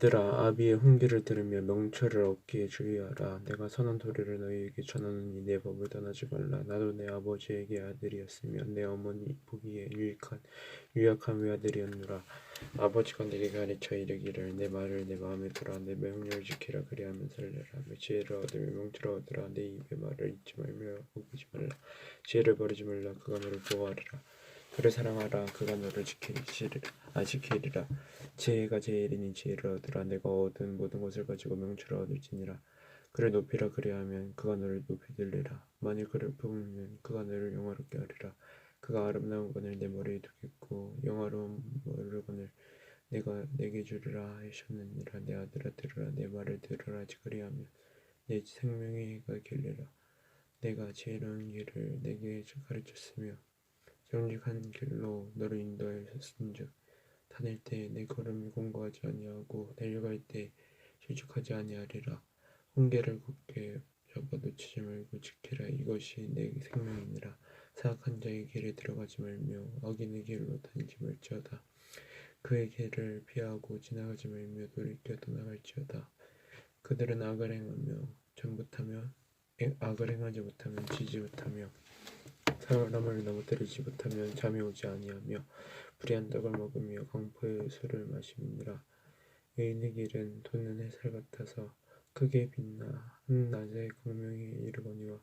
들아 아비의 훈계를 들으며 명철을 얻기에 주의하라. 내가 선한 도리를 너희에게 전하노니 내 법을 떠나지 말라. 나도 내 아버지에게 아들이었으며 내 어머니 보기에 유약한 외아들이었노라. 아버지가 내게 가르쳐 이르기를 내 말을 내 마음에 두라. 내 명령을 지키라. 그리하면 살려라. 지혜를 얻으며 명철을 얻으라. 내 입의 말을 잊지 말며 어기지 말라. 지혜를 버리지 말라. 그가 너를 보호하리라. 그를 사랑하라. 그가 너를 지키리라. 지혜가 제일이니 지혜를 얻으라. 내가 얻은 모든 것을 가지고 명철을 얻을지니라. 그를 높이라. 그리하면 그가 너를 높이 들리라. 만일 그를 품으면 그가 너를 영화롭게 하리라. 그가 아름다운 건을 내 머리에 두겠고 영화로운 머리건을 내가 내게 주리라 하셨느니라. 내 아들아 들으라. 내 말을 들으라. 그리하면 내 생명의 해가 길리라. 내가 지혜로운 길을 내게 가르쳤으며 정직한 길로 너를 인도하였은즉 다닐 때 내 걸음이 공고하지 아니하고 달려갈 때 실족하지 아니하리라. 훈계를 굳게 잡아 놓치지 말고 지키라. 이것이 내 생명이니라. 사악한 자의 길에 들어가지 말며 악인의 길로 다니지 말지어다. 그의 길을 피하고 지나가지 말며 돌이켜 떠나갈지어다. 그들은 악을 행하지 못하면 지지 못하며 사람을 넘어뜨리지 못하면 잠이 오지 아니하며 불의한 떡을 먹으며 강포의 술을 마심이니라. 의인의 길은 돋는 햇살 같아서 크게 빛나 한낮에 광명에 이르거니와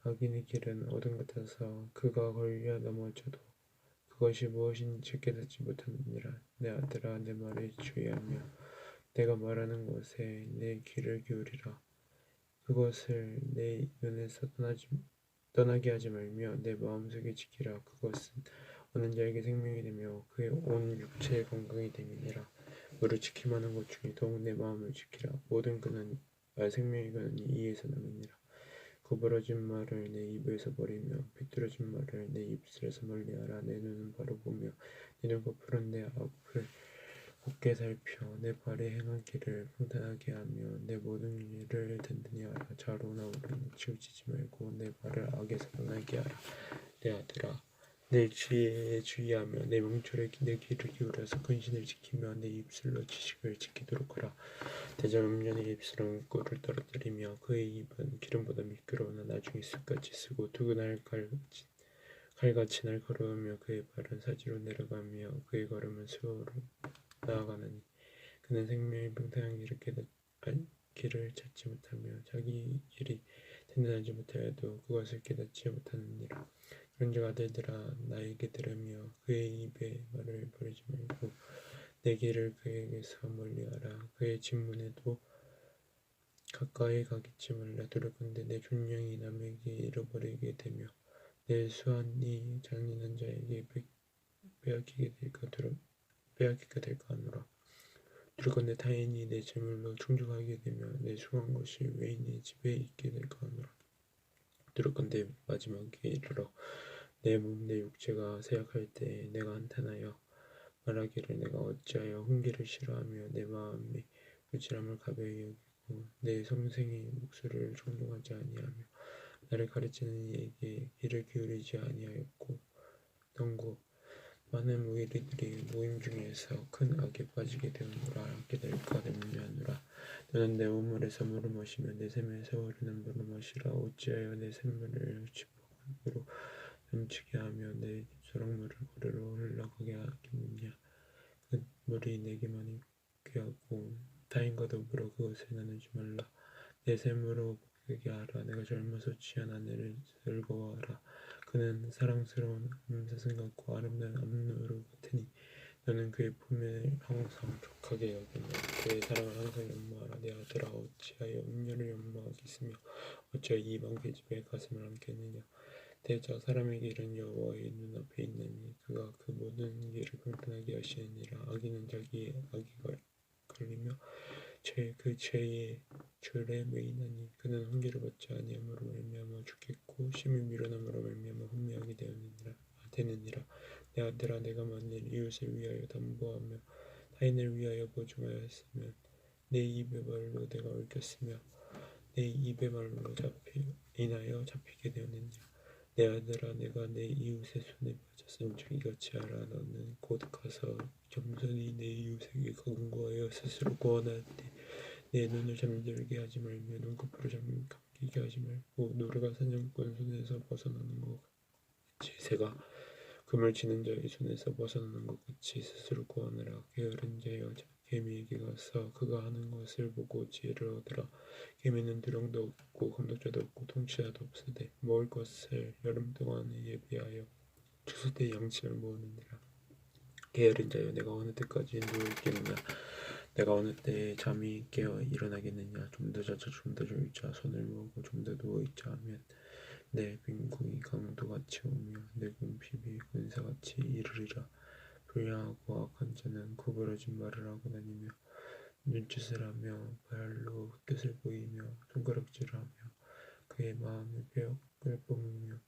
악인의 길은 어둠 같아서 그가 걸려 넘어져도 그것이 무엇인지 깨닫지 못하느니라. 내 아들아 내 말에 주의하며 내가 말하는 것에 내 귀를 기울이라. 그것을 내 눈에서 떠나게 하지 말며 내 마음속에 지키라. 그것은 얻는 자에게 생명이 되며 그의 온 육체의 건강이 됨이니라. 무릇 지킬만한 것 중에 더욱 내 마음을 지키라. 모든 생명의 근원이 이에서 남이니라. 구부러진 말을 내 입에서 버리며 비뚤어진 말을 내 입술에서 멀리하라. 내 눈은 바로 보며 내 눈꺼풀은 내 앞을 곱게 살펴 내 발에 행한 길을 평탄하게 하며 내 모든 일을 든든히 하라. 좌로나 우로나 치우치지 말고 내 발을 악에서 떠나게 하라. 내 아들아 내 지혜에 주의하며 내 명철에 내 귀를 기울여서 근신을 지키며 내 입술로 지식을 지키도록 하라. 대저 음련의 입술은 꿀을 떨어뜨리며 그의 입은 기름보다 미끄러우나 나중에 숯같이 쓰고 두근할 칼같이 날카로우며 그의 발은 사지로 내려가며 그의 걸음은 수호로 나아가느니 그는 생명의 평탄한 길을 찾지 못하며 자기 길이 든든하지 못하여도 그것을 깨닫지 못하느니라. 그런즉 아들들아 나에게 들으며 그의 입의 말을 버리지 말고 내 길을 그에게서 멀리하라. 그의 진문에도 가까이 가겠지 말라. 두렵건대 내 존령이 남에게 잃어버리게 되며 내 수완이 잔인한 자에게 빼앗기게 될까 하노라. 두렵건대 타인이 내 재물로 충족하게 되며 내 수고한 것이 외인의 집에 있게 될까 하노라. 두렵건대 마지막에 이르러 내 몸 내 육체가 쇠약할 때에 내가 한탄하여 말하기를 내가 어찌하여 훈계를 싫어하며 내 마음의 부지런함을 가벼이 여기고 내 성생의 목소리를 청종하지 아니하며 나를 가르치는 이에게 귀를 기울이지 아니하였고 덩고 많은 무리들이 모임 중에서 큰 악에 빠지게 되었노라. 알게 될까 염려하노라. 너는 내 우물에서 물을 마시며 내 샘에서 흐르는 물을 마시라. 어찌하여 내 샘물을 지붕으로 넘치게 하며 내 소락물을 거리로 흘러가게 하겠느냐. 그 물이 내게만 귀하고 타인과 더불어 그것을 나누지 말라. 내 샘으로 복되게 하라. 내가 젊어서 취한 아내를 즐거워하라. 그는 사랑스러운 암사슴 같고 아름다운 암노루 같으니 너는 그의 품에 항상 족하게 여기며 그의 사랑을 항상 연모하라. 내 아들아 어찌하여 음녀를 연모하겠으며 어찌하여 이방 계집의 가슴을 안겠느냐. 대저 사람의 길은 여호와의 눈앞에 있느니 그가 그 모든 길을 평탄하게 하시느니라. 악인은 자기의 악에 걸리며 그 죄의 줄에 매이나니 그는 훈계를 받지 아니함으로 말미암아 죽겠고 심히 미련함으로 말미암아 혼미하게 되느니라. 내 아들아 내가 만일 이웃을 위하여 담보하며 타인을 위하여 보증하였으면 내 입의 말로 내가 얽혔으며 내 입의 말로 인하여 잡히게 되었느니라. 내 아들아 내가 내 이웃의 손에 빠졌은즉 이같이 하라. 너는 곧 가서 겸손히 내 이웃에게 간구하여 스스로 구원할 때 내 눈을 잠들게 하지 말며 눈꺼풀을 감기게 하지 말고 노루가 사냥꾼 손에서 벗어나는 것 같이 새가 금을 치는 자의 손에서 벗어나는 것 같이 스스로 구원하라. 게으른 자여 개미에게 가서 그가 하는 것을 보고 지혜를 얻으라. 개미는 두령도 없고 감독자도 없고 통치자도 없으되 먹을 것을 여름 동안에 예비하여 추수 때 양식을 모으느니라. 게으른 자여 내가 어느 때까지 누워 있겠느냐. 내가 어느 때에 잠이 깨어 일어나겠느냐. 좀 더 자자 좀 더 졸자. 손을 모으고 좀 더 누워 있자 하면 내 빈궁이 강도같이 오며 내 궁핍이 군사같이 이르리라. 불량하고 악한 자는 구부러진 말을 하고 다니며 눈짓을 하며 발로 뜻을 보이며 손가락질을 하며 그의 마음에 벽을 뿜으며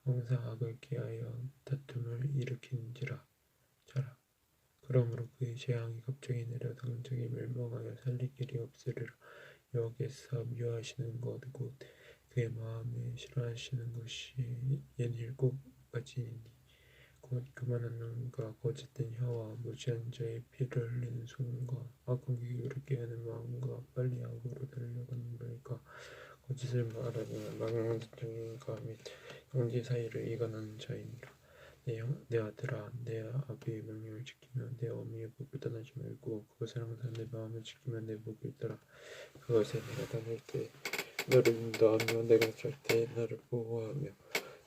항상 악을 기하여 다툼을 일으키는지라. 자라. 그러므로 그의 재앙이 갑자기 내려 당장에 멸망하여 살릴 길이 없으리라. 여호와께서 미워하시는 것 곧 그의 마음에 싫어하시는 것이 연 7가지니니 곧 교만한 눈과 거짓된 혀와 무지한 자의 피를 흘리는 손과 악한 기교를 깨하는 마음과 빨리 악으로 달려가는 말과 거짓을 말하며 망령자가 및 형제 사이를 이간하는 자이니라. 내 아들아 내 아비의 명령을 지키며 내 어미의 법을 떠나지 말고 그것을 항상 내 마음에 지키며 내 복을 따라. 그것에 내가 다닐 때 너를 인도하며 내가 잘 때 너를 보호하며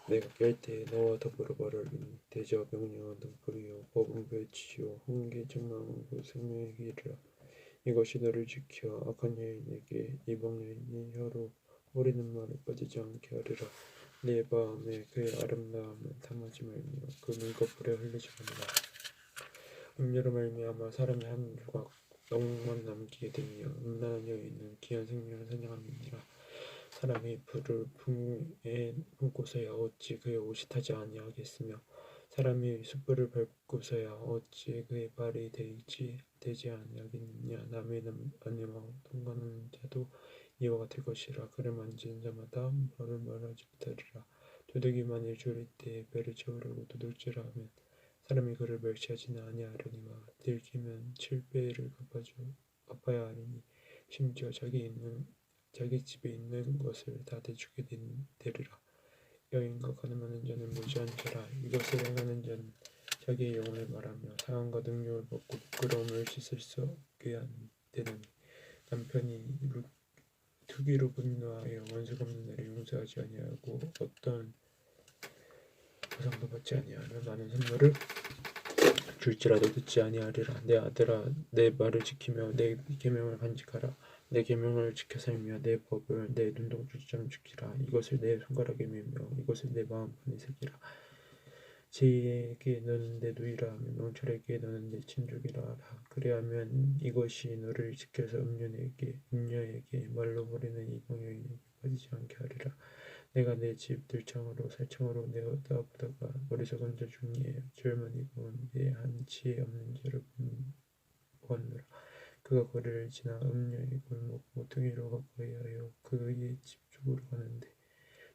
내가 깰 때에 너와 더불어 말을 이니 대저 명령은 등불이요 법은 별치요 훈계 증명하고 생명의 길이라. 이것이 너를 지켜 악한 여인에게 이방 여인의 혀로 오리는 말에 빠지지 않게 하리라. 네 마음에 그의 아름다움을 탐하지 말며 그 눈꺼풀에 흘리지 말라. 음료로 말미암아 사람이 한 조각 떡만 남기게 되며 음란한 여인은 귀한 생명을 사냥함이니라. 사람이 불을 품에 품고서야 어찌 그의 옷이 타지 아니하겠으며 사람이 숯불을 밟고서야 어찌 그의 발이 되지 아니하겠느냐. 남의 아내와 통관하는 자도 이와 같을 것이라. 그를 만지는 자마다 벌을 말하지 못하리라. 도둑이 만일 졸릴 때에 배를 채우려고 도둑질하면 사람이 그를 멸시하지는 아니하려니와 들키면 7배를 갚아야 하리니 심지어 자기 집에 있는 것을 다 대주게 되리라. 여인과 가늠하는 자는 무지한 자라. 이것을 행하는 자는 자기의 영혼을 말하며 상함과 능욕을 벗고 부끄러움을 씻을 수 없게 되느니 남편이 투기로 분노하여 원수 갚는 날에 용서하지 아니하고 어떤 보상도 받지 아니하며 많은 선물을 줄지라도 듣지 아니하리라. 내 아들아 내 말을 지키며 내 계명을 간직하라. 내 계명을 지켜 살며 내 법을 내 눈동자처럼 지키라. 이것을 내 손가락에 매며 이것을 내 마음판에 새기라. 지혜에게 너는 내 누이라 하며 명철에게 너는 내 친족이라 하라. 그리하면 이것이 너를 지켜서 음녀에게 말로 버리는 이방 여인에게 빠지지 않게 하리라. 내가 내 집 들창으로 살창으로 내어다보다가 어리석은 자 중에 젊은이 가운데 한 지혜 없는 자를 보았노라. 그가 거리를 지나 음녀의 골목 모퉁이로 가까이 하여 그의 집 쪽으로 가는데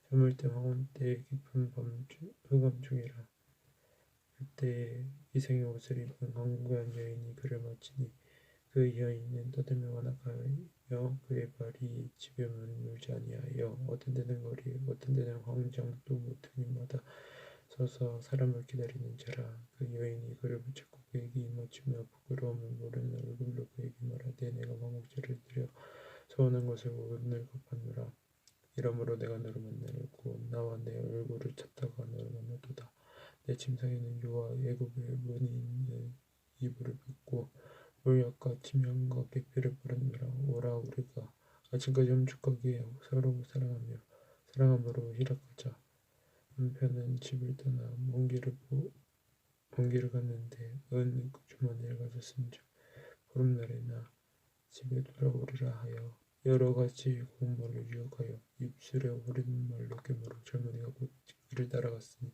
저물 때 황혼 때 깊은 흑암중이라. 그때에 이생의 옷을 입은 강구한 여인이 그를 맞으니 그 여인은 떠들며 나가며 그의 발이 집에 문을 열지 아니하여 어떤 때는 거리 어떤 때는 광장 또 모퉁이마다 서서 사람을 기다리는 자라. 그 여인이 그를 붙잡고 그에게 입맞추며 부끄러움을 모르는 얼굴로 그에게 말하되 내가 화목제를 드려 소원한 것을 오늘 갚았노라. 이러므로 내가 너를 만나려고 나와 내 얼굴을 찾다가 너를 만나도다. 내 침상에는 유와 애굽의 문이 있는 이불을 펴고 몰약과 침향과 계피를 바르느라. 오라 우리가 아침까지 험죽하게 서로 사랑함으로 희락하자. 한편은 집을 떠나 먼 길을 갔는데 은 주머니를 가졌은즉 보름날에나 집에 돌아오리라 하여 여러 가지 고운 말을 유혹하여 입술에 오르는 말로 깨물어 젊은이가 곧 길을 따라갔으니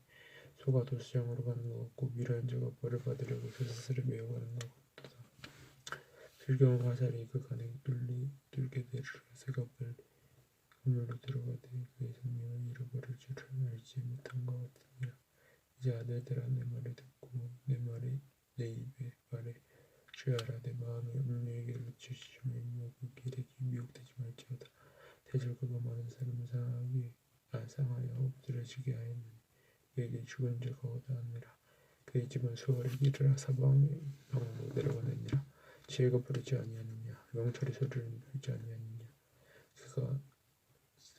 소가 도수장으로 가는 것 같고 미련한 자가 벌을 받으려고 쇠사슬을 메어가는 것 같도다. 슬겨운 화살이 그 간에 뚫게 되리라. 새가 건물로 들어가되 그의 생명을 잃어버릴 줄을 알지 못한 것 같으니라. 이제 아들들아 내 말을 듣고 내 입의 말에 주야라. 내 마음이 음료에게 놓치심이며 그 길에 미혹되지 말지어다. 대절 그가 많은 사람을 상하여 엎드려지게 하였느니 그에게 죽은 자가 얻어하느라. 그의 집은 수월히 이르라 사방의 방으로 내려가느니라. 지혜가 부르지 아니하느냐. 명철이 소리를 들지 아니하느냐. 그가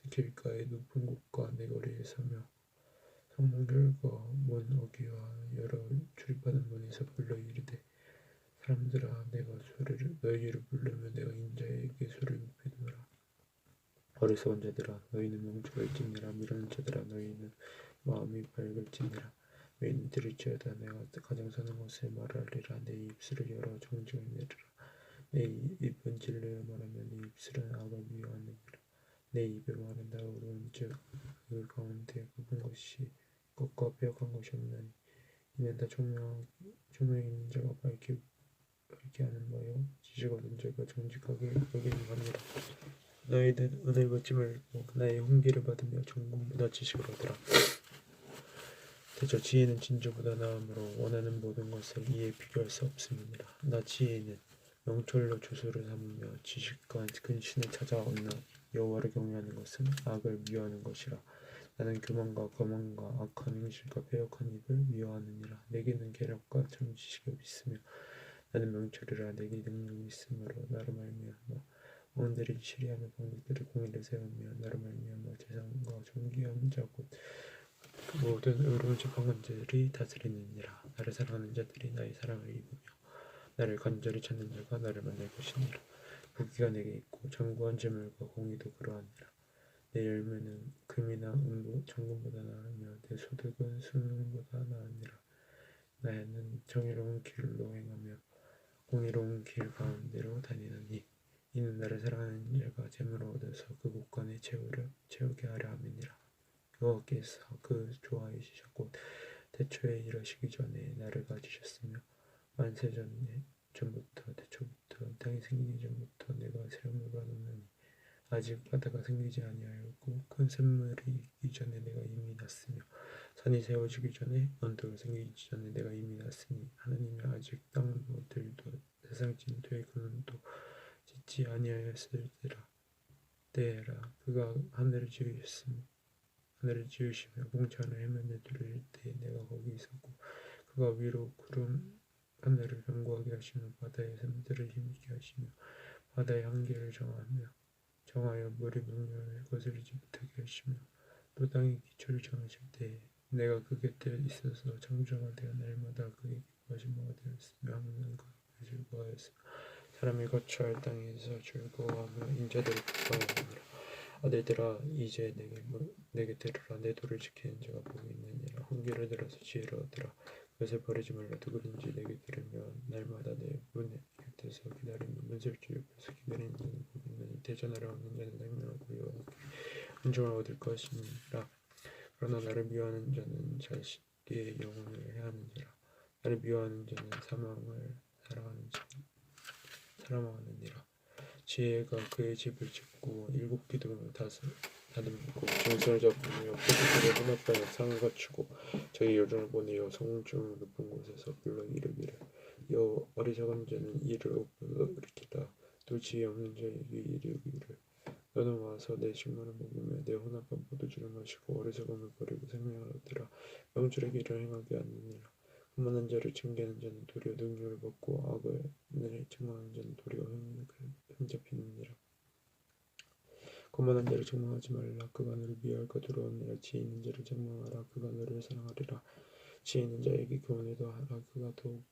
길가의 높은 곳과 내 거리에 서며 성문결과 문 어귀와 여러 출입하는 문에서 불러 이르되 사람들아 내가 너희를 부르면 내가 인자에게 소리를 높이노라. 어리석은 자들아 너희는 명철할지니라. 미련한 자들아 너희는 마음이 밝을지니라. 너희는 들을지어다. 내가 가장 사는 것을 말하리라. 내 입술을 열어 정직을 내리라. 내 입은 진리를 말하며 내 입술은 악을 미워하느니라. 내 입에 말은 나오른즉 그 가운데 굽은 것과 빼앗은 것이 없나니 이는 다 총명 있는 자가 밝게 하는 바요 지식 얻은 자가 정직하게 여기는 겁니다. 너희는 은을 받지 말고 나의 훈계를 받으며 전공보다 지식을 얻으라. 대저 지혜는 진주보다 나음으로 원하는 모든 것을 이에 비교할 수 없음이니라. 나 지혜는 명철로 조소를 삼으며 지식과 근신을 찾아 얻나 여호와를 경외하는 것은 악을 미워하는 것이라. 나는 교만과 거만과 악한 행실과 패역한 입을 미워하느니라. 내게는 계략과 참 지식이 있으며 나는 명철이라. 내게 능력이 있으므로 나로 말미암아 왕들이 치리하며 방백들이 공의를 세우며 나로 말미암아 재상과 존귀한 자 곧 모든 의로운 지팡은 자들이 다스리느니라. 나를 사랑하는 자들이 나의 사랑을 입으며 나를 간절히 찾는 자가 나를 만날 것이니라. 부귀가 내게 있고 장구한 재물과 공의도 그러하니라. 내 열매는 금이나 정금보다 나으며 내 소득은 순금보다 나으니라. 나는 정의로운 길로 행하며 공의로운 길 가운데로 다니노니 이는 나를 사랑하는 자가 재물을 얻어서 그 곳간에 채우게 하려 함이니라. 여호와께서 그 좋아하시사 곧 태초에 이르시기 전에 나를 가지셨으며 만세 전부터 태초부터 땅이 생기기 전부터 내가 세움을 받았느니 아직 바다가 생기지 아니하였고 큰 샘물이 있기 전에 내가 이미 났으며 산이 세워지기 전에 언덕이 생기기 전에 내가 이미 났으니 하나님이 아직 땅들도 세상 진토의 근원도 짓지 아니하였을 때라. 그가 하늘을 지으시며 공천을 해면을 두릴 때 내가 거기 있었고 그가 위로 구름 하늘을 견고하게 하시며 바다의 샘들을 힘있게 하시며 바다의 한계를 정하여 물이 명령을 거스르지 못하게 하시며 또 땅의 기초를 정하실 때 내가 그 곁에 있어서 창조가 되어 날마다 그에게 구하신 바가 되었으며 항상 그에게 즐거워하였으며 사람이 거처할 땅에서 즐거워하며 인자들을 기뻐하느니라. 아들들아 이제 내게 들으라. 내 도를 지키는 자가 복이 있느니라. 훈계를 들어서 지혜를 얻으라. 그것을 버리지 말라. 누구든지 내게 들으며 날마다 내 문 곁에서 기다리며 문설주 옆에서 기다리는 자는 복이 있느니 대전하러 얻는 자는 생명을 구하고 은총을 얻을 것이니라. 그러나 나를 미워하는 자는 자식의 영혼을 해하는지라. 나를 미워하는 자는 사망을 사랑하느니라. 지혜가 그의 집을 짓고 일곱 기둥을 다듬고 정신을 잡으며 포도주를 혼합하여 상을 갖추고 자기 요정을 보내어 성중 높은 곳에서 불러 이르기를 어리석은 자는 이를 엎으리라. 또 지혜 없는 자에게 이르기를 너는 와서 내 식물을 먹으며 내 혼합한 포도주를 마시고 어리석음을 버리고 생명을 얻으라. 명철의 길을 행하게 하느니라. 교만한 자를 징계하는 자는 도리어 능력을 받고 악을 책망하는 자는 도리어 흠잡히느니라. 거만한 자를 책망하지 말라. 그가 너를 미워할까 두려우니라. 지혜 있는 자를 책망하라. 그가 너를 사랑하리라. 지혜 있는 자에게 교훈을 더하라. 그가 더욱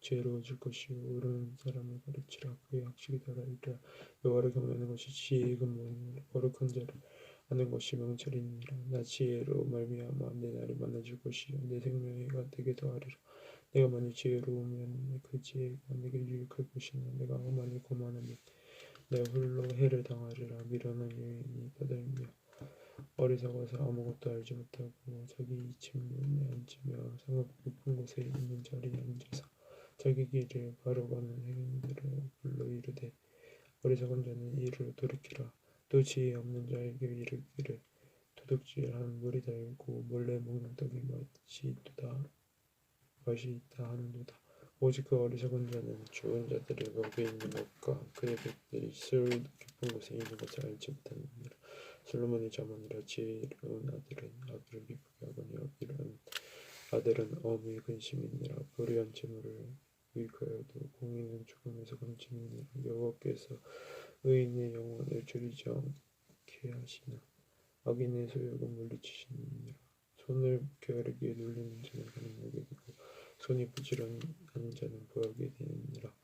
지혜로워질 것이요 옳은 사람을 가르치라. 그의 학식이 더하리라. 여호와를 경외하는 것이 지혜의 근본이니라. 거룩한 자를 아는 것이 명철이니라. 나 지혜로 말미암아 내 날이 많아질 것이요 내 생명이가 내게 더하리라. 내가 만일 지혜로우면 그 지혜가 내게 유익할 것이나 내가 만일 거만하면 내가 홀로 해를 당하리라. 미련한 여인이 떠들며 어리석어서 아무것도 알지 못하고 자기 침문에 앉으며 상업 높은 곳에 있는 자리에 앉아서 자기 길을 바로 가는 행인들을 불러 이르되 어리석은 자는 이를 돌이키라. 또 지혜 없는 자에게 이르기를 도둑질하는 물이 달고 몰래 먹는 떡이 맛이 있다 하는도다. 오직 그 어리석은 자는 죽은 자들의 먹에 있는 것과 그의 백들이 술 깊은 곳에 있는 것을 알지 못하느니라. 솔로몬의 자문이라 지혜로운 아들은 아기를 기쁘게 하거니와 이런 아들은 어미의 근심이니라. 불의한 재물을 유익하여도 공의는 죽음에서 건지느니라. 여호와께서 의인의 영혼을 줄이지 않게 하시나 악인의 소욕은 물리치시느니라. 손을 게으르게 눌리는 자는 가난하게 되고 손이 부지런한 자는 부하게 되느니라.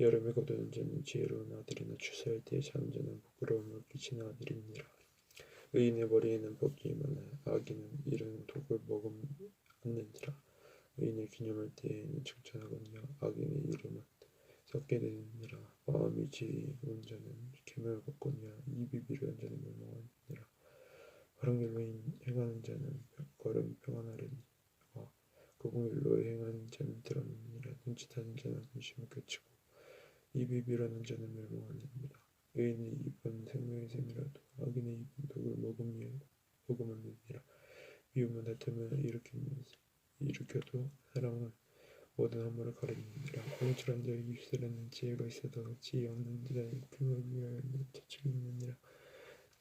여름에 거두는 자는 지혜로운 아들이나 추수할 때에 자는 자는 부끄러움을 끼치는 아들이니라. 의인의 머리에는 복이 많아 악인은 이른 독을 먹느니라. 의인을 기념할 때에는 칭찬하거니와 악인의 이름은 썩게 되느니라. 마음이 지혜로운 자는 계명을 받거니와 입이 미련한 자는 멸망하느니라. 바른 길로 행하는 자는 걸음이 평안하리니와 그 공일로 행하는 자는 드러내느니라. 눈짓하는 자는 근심을 끼치고 입이 미련한 자는 멸망하느니라. 의인의 입은 생명의 샘이라도 악인의 입은 독을 머금느니라. 미움은 다툼을 일으켜도 사랑은 모든 허물을 가리느니라. 명철한 자의 입술에는 지혜가 있어도 지혜 없는 자의 품을 위하여 저축이 있느니라.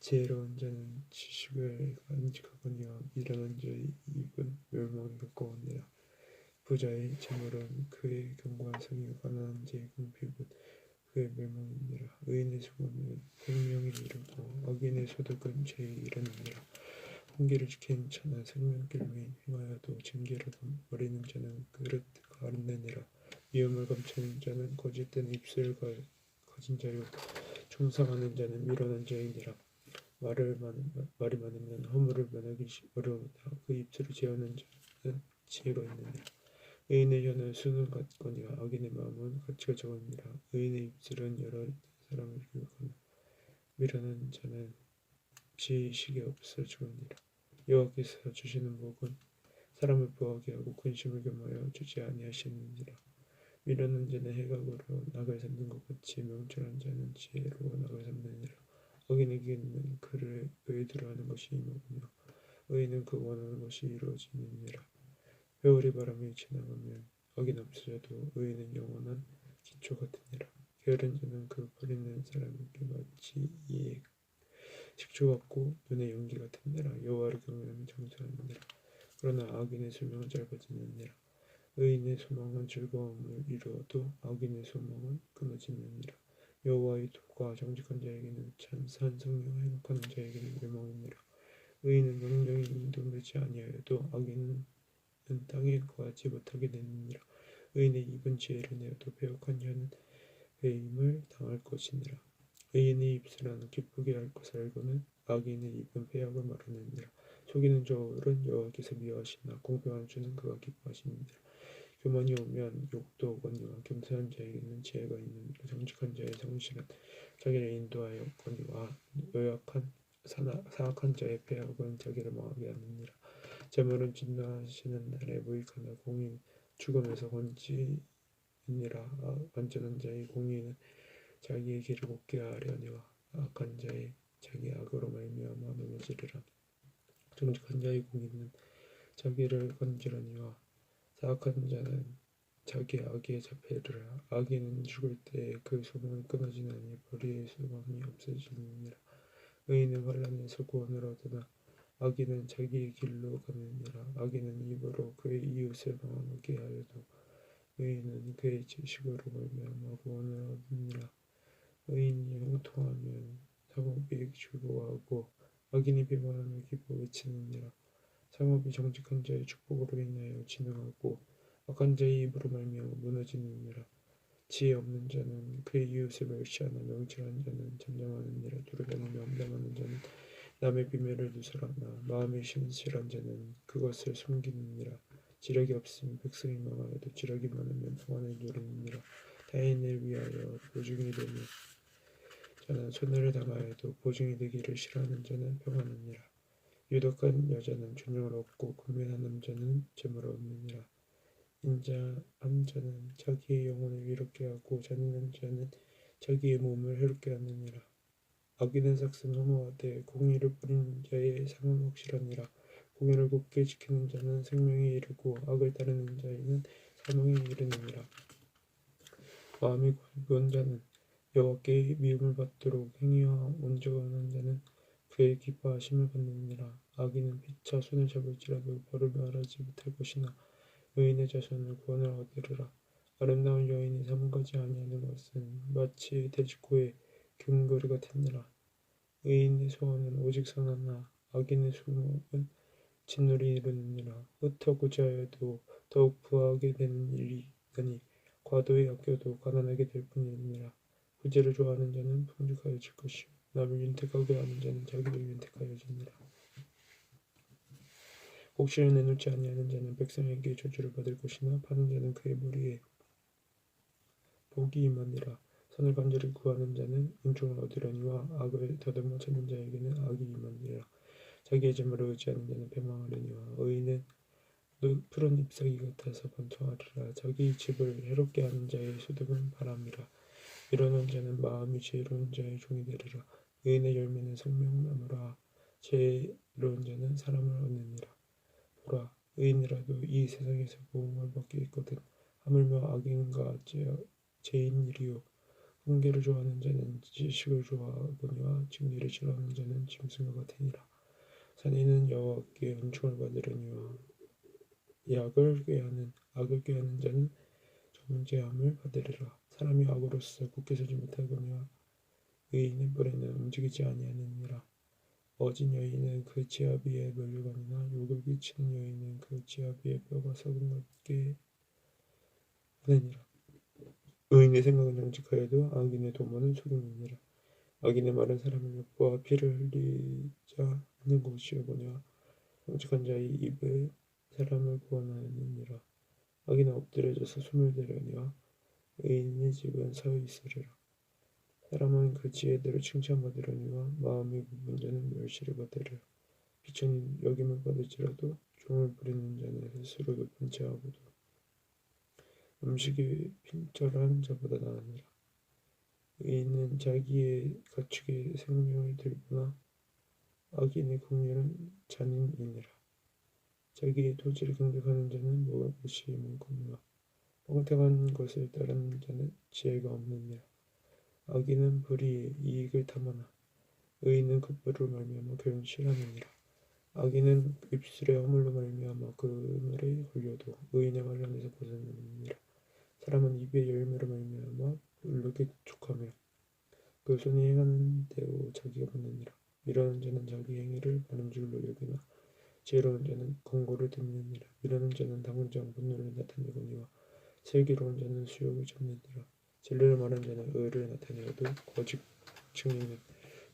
지혜로운 자는 지식을 간직하거니와 미련한 자의 입은 멸망에 가까우니라. 부자의 재물은 그의 견고한 성이요 가난한 자의 궁핍은 그의 멸망이니라. 의인의 수고는 생명에 이르고 악인의 소득은 죄에 이르느니라. 홍기를 지키는 자는 생명길로 행하여도 징계를 버리는 자는 그릇 가르느니라. 미움을 감추는 자는 거짓된 입술을 가진 자요 충성하는 자는 미련한 자이니라. 말이 많으면 허물을 면하기 어려우나 그 입술을 제어하는 자는 지혜가 있느니라. 의인의 혀는 수는 같거니와 악인의 마음은 가치가 적으니라. 의인의 입술은 여러 사람을 교육하나 미련한 자는 지식이 없어 죽으니라. 여호와께서 주시는 복은 사람을 부하게 하고 근심을 겸하여 주지 아니하시느니라. 미련한 자는 해각으로 낙을 삼는 것 같이 명철한 자는 지혜로 낙을 삼느니라. 악인에게는 그를 의대로 하는 것이 임하거니와 의인은 그 원하는 것이 이루어지느니라. 회오리 바람이 지나가면 악인 없어져도 의인은 영원한 기초 같으니라. 게으른 자는 그 버리는 사람에게 마치 이에 식초 같고 눈의 연기 같으니라. 여호와를 경외하면 장수하느니라. 그러나 악인의 수명은 짧아지느니라. 의인의 소망은 즐거움을 이루어도 악인의 소망은 끊어지느니라. 여호와의 도가 정직한 자에게는 찬산 성령 행복하는 자에게는 멸망이니라. 의인은 영영이 인도되지 아니하여도 악인은 땅에 거하지 못하게 되느니라. 의인의 입은 지혜를 내어도 배역한 혀는 배임을 당할 것이니라. 의인의 입술은 기쁘게 할 것을 알고는 악인의 입은 패역을 말하느니라. 속이는 저울은 여호와께서 미워하시나 공평한 주는 그가 기뻐하시느니라. 교만이 오면 욕도 오거니와 겸손한 자에게는 지혜가 있느니라. 정직한 자의 성실은 자기를 인도하였거니와 사악한 자의 패역은 자기를 망하게 하느니라. 재물은 진노하시는 날에 무익하나 공의는 죽음에서 건지니라. 완전한 자의 공의는 자기의 길을 곱게 하려니와 악한 자의 자기 악으로 말미암아 넘어지리라. 정직한 자의 공의는 자기를 건지려니와 사악한 자는 자기 악에 잡히리라. 악인은 죽을 때에 그 소망이 끊어지나니 불의의 소망이 없어지느니라. 의인은 환난에서 구원을 얻으나 악인은 자기의 길로 가느니라. 악인은 입으로 그의 이웃을 망하게 하여도 의인은 그의 지식으로 말미암아 구원을 얻느니라. 의인이 형통하면 상업이 즐거워하고 악인이 비방하며 기뻐 외치느니라. 상업이 정직한 자의 축복으로 인하여 진흥하고 악한 자의 입으로 말미암아 무너지느니라. 지혜 없는 자는 그의 이웃을 멸시하나 명철한 자는 잠잠하느니라. 두루다니며 험담하는 자는 남의 비밀을 누설하나 마음이 신실한 자는 그것을 숨기느니라. 지력이 없으면 백성이 망하여도 지력이 많으면 평안을 누리느니라. 타인을 위하여 보증이 되는 자는 손해를 당하여도 보증이 되기를 싫어하는 자는 평안하니라. 유덕한 여자는 존경을 얻고 권면한 남자는 재물을 얻느니라. 인자한 자는 자기의 영혼을 위롭게 하고 잔인한 자는 자기의 몸을 해롭게 하느니라. 악인의 삭은 허무하되 공의를 뿌리는 자의 상은 확실하니라. 공의를 굳게 지키는 자는 생명에 이르고 악을 따르는 자에는 사망에 이르느니라. 마음이 굽은 자는 여호와께 미움을 받도록 행위와 온전한 자는 그의 기뻐하심을 받느니라. 악인은 피차 손을 잡을지라도 벌을 말하지 못할 것이나 의인의 자손은 구원을 얻으리라. 아름다운 여인이 삼가지 아니하는 것은 마치 돼지코의 금거리 같으니라. 의인의 소원은 오직 선하나 악인의 수목은 진노를 이루느니라. 흩어고자 하여도 더욱 부하게 되는 일이 있나니 과도히 아껴도 가난하게 될 뿐이니라. 부지를 좋아하는 자는 풍족하여질 것이요 남을 윤택하게 하는 자는 자기도 윤택하여지니라. 곡식을 내놓지 아니하는 자는 백성에게 저주를 받을 것이나 파는 자는 그의 머리에 복이 임하니라. 선을 간절히 구하는 자는 은총을 얻으려니와 악을 더듬어 찾는 자에게는 악이 임하니라. 자기의 재물을 의지하는 자는 패망하려니와 의인은 푸른 잎사귀 같아서 번성하리라. 자기 집을 해롭게 하는 자의 소득은 바람이라. 이러는 자는 마음이 지혜로운 자의 종이 되리라. 의인의 열매는 생명나무라. 지혜로운 자는 사람을 얻느니라. 보라, 의인이라도 이 세상에서 보응을 받겠거든. 하물며 악인과 죄인이리요. 훈계를 좋아하는 자는 지식을 좋아하거니와 진리를 싫어하는 자는 짐승과 같으니라. 선인은 여호와께 은총을 받으려니와 악을 꾀하는 자는 정죄함을 받으리라. 사람이 악으로서 굳게 서지 못하거니와 의인의 뿔에는 움직이지 아니하느니라. 어진 여인은 그 지압 위에 멸류관이나 욕을 끼치는 여인은 그 지압 위에 뼈가 썩은 것게 하느니라. 의인의 생각은 정직하여도 악인의 도모는 속임이니라. 악인의 말은 사람을 엿보아 피를 흘리자 하는 것이오거니와 정직한 자의 입에 사람을 구원하느니라. 악인은 엎드려져서 숨을 대려니와 의인의 집은 서 있으리라. 사람은 그 지혜대로 칭찬받으려니와 마음이 굽은 자는 멸시를 받으리라. 비천이 여김을 받을지라도 종을 부리는 자는 스스로 높은 자하고도 음식이 빈절한 자보다 나으니라. 의인은 자기의 가축의 생명을 들구나 악인의 국률은 잔인이니라. 자기의 토지를 경작하는 자는 먹을 것이 많거니와 뻥택한 것을 따르는 자는 지혜가 없느니라. 악인은 불의의 이익을 탐하나 의인은 급부로 말미암아 결실하느니라. 악인은 입술의 허물로 말미암아 그늘에 걸려도 의인의 환란에서 벗어나느니라. 사람은 입의 열매로 말미암아 불룩에 족하며 그 손이 행하는 대로 자기가 받느니라. 미련한 자는 자기 행위를 바른 줄로 여기나 지혜로운 자는 권고를 듣느니라. 미련한 자는 당장 분노를 나타내거니와 슬기로운 자는 수욕을 참느니라. 진리를 말하는 자는 의를 나타내어도 거짓 증인은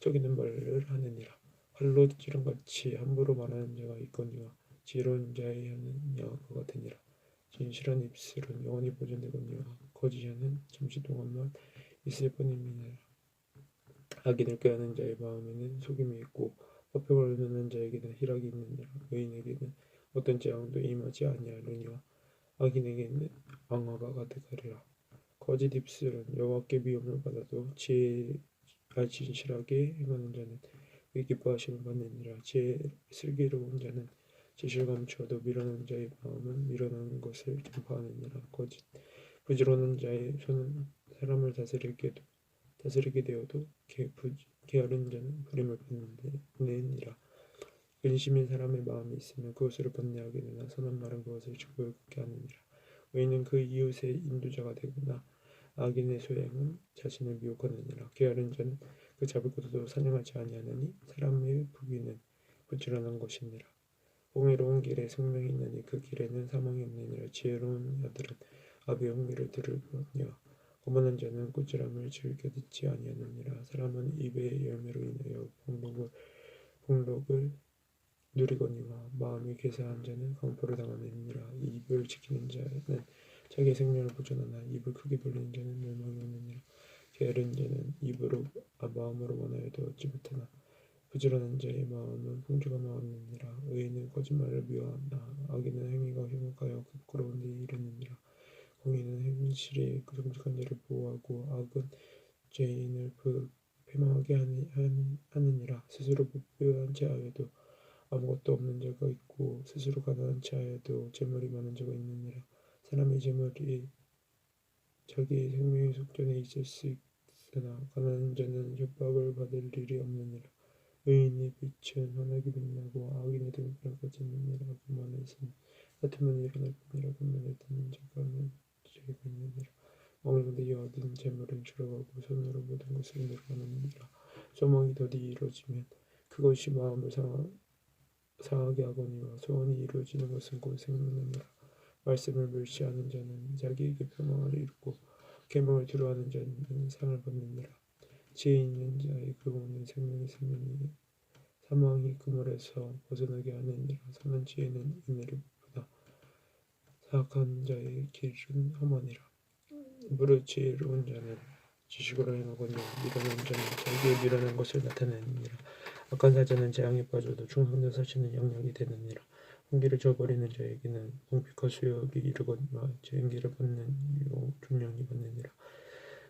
속이는 말을 하느니라. 활로 찌른같이 함부로 말하는 자가 있거니와 지혜로운 자의 혀는 양과 같으니라. 진실한 입술은 영원히 보존되거니와 거짓하는 잠시 동안만 있을 뿐이니라. 악인을 꾀하는 자의 마음에는 속임이 있고 화평을 얻는 자에게는 희락이 있느니라. 의인에게는 어떤 재앙도 임하지 아니하려니와 악인에게는 방어가 가득하리라. 거짓 입술은 여호와께 미움을 받아도 진실하게 행하는 자는 그의 기뻐하심을 받느니라. 슬기로운 자는 지식을 감추어도 미련한 자의 마음은 미련한 것을 전파하느니라. 부지런한 자의 손은 사람을 다스리게 되어도 게으른 자는 부림을 받느니라. 근심인 사람의 마음이 있으면 그것으로 번뇌하게 되나 선한 말은 그것을 즐겁게 하느니라. 의인은 그 이웃의 인도자가 되거나 악인의 소행은 자신을 미혹하느니라. 게으른 자는 그 잡을 것도 사냥하지 아니하느니 사람의 부귀는 부지런한 것이니라. 공의로운 길에 생명이 있나니 그 길에는 사망이 없느니라. 지혜로운 자들은 아비의 흥미를 들으거니와 거만한 자는 꾸지람을 즐겨 듣지 아니하느니라. 사람은 입의 열매로 인하여 복록을 누리거니와 마음이 괴사한 자는 강포를 당하느니라. 입을 지키는 자는 자기의 생명을 보존하나 입을 크게 벌리는 자는 멸망이 오느니라. 게으른 자는 마음으로 원하여도 얻지 못하나 부지런한 자의 마음은 풍족함을 얻느니라. 의인은 거짓말을 미워하나 악인은 행위가 흉악하여 부끄러운 데 이르느니라. 공의는 행실이 정직한 자를 보호하고 악은 죄인을 패망하게 하느니라. 스스로 부유한 자여도 아무것도 없는 자가 있고 스스로 가난한 자여도 재물이 많은 자가 있느니라. 사람의 재물이 자기의 생명의 속전에 있을 수 있으나 가난한 자는 협박을 받을 일이 없느니라. 의인의 빛은 환하게 빛나고 악인의 등불까지 있느니라. 그만에서는 같은 면을 일어날 뿐이라. 근면을 듣는 자가 있느니라. 마음을 건드려 얻은 재물은 줄어가고 손으로 모든 것을 늘어나느니라. 소망이 더디 이루어지면 그것이 마음을 상하게 하거니와 소원이 이루어지는 것은 곧 생명이니라. 말씀을 멸시하는 자는 자기에게 패망을 이루고 계명을 두려워하는 자는 상을 받느니라. 지혜 있는 자의 근원은 생명이 있으니 사망이 그물에서 벗어나게 하느니라. 선한 지혜는 은혜를 베푸다 사악한 자의 길은 험하니라. 무릇 지혜로운 자는 지식으로 행하거니와 미련한 자는 자기의 미련한 것을 나타내느니라. 악한 사자는 재앙에 빠져도 충성된 사신은 영역이 되느니라. 홍기를 저버리는 자에게는 공핍과 수욕이 이르거니와 재앙기를 받는 이로 존령이 받느니라.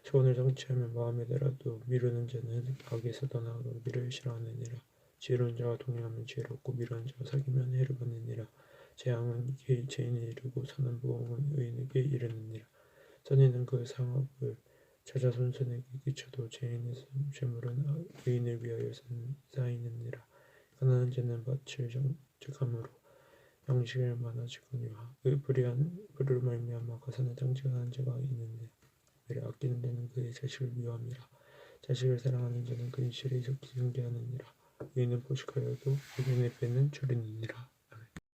소원을 성취하면 마음에 들어도 미루는 자는 악에서 떠나고 미를 싫어하느니라. 지혜로운 자와 동행하면 지혜롭고 미련한 자와 사귀면 해를 받느니라. 재앙은 죄인을 이르고 선한 보응은 의인에게 이르느니라. 선인은 그 상업을 저자 손손에게 끼쳐도 죄인의 재물은 의인을 위하여 쌓이느니라. 가난한 자는 밭을 정직함으로 양식을 많아지거니와 불의로 말미암아 가산을 장직하는 자가 있느니라. 그를 아끼는 자는 그의 자식을 미워함이라. 자식을 사랑하는 자는 그의 실에 속히 경계하느니라. 의인은 포식하여도 의인의 배는 줄이느니라.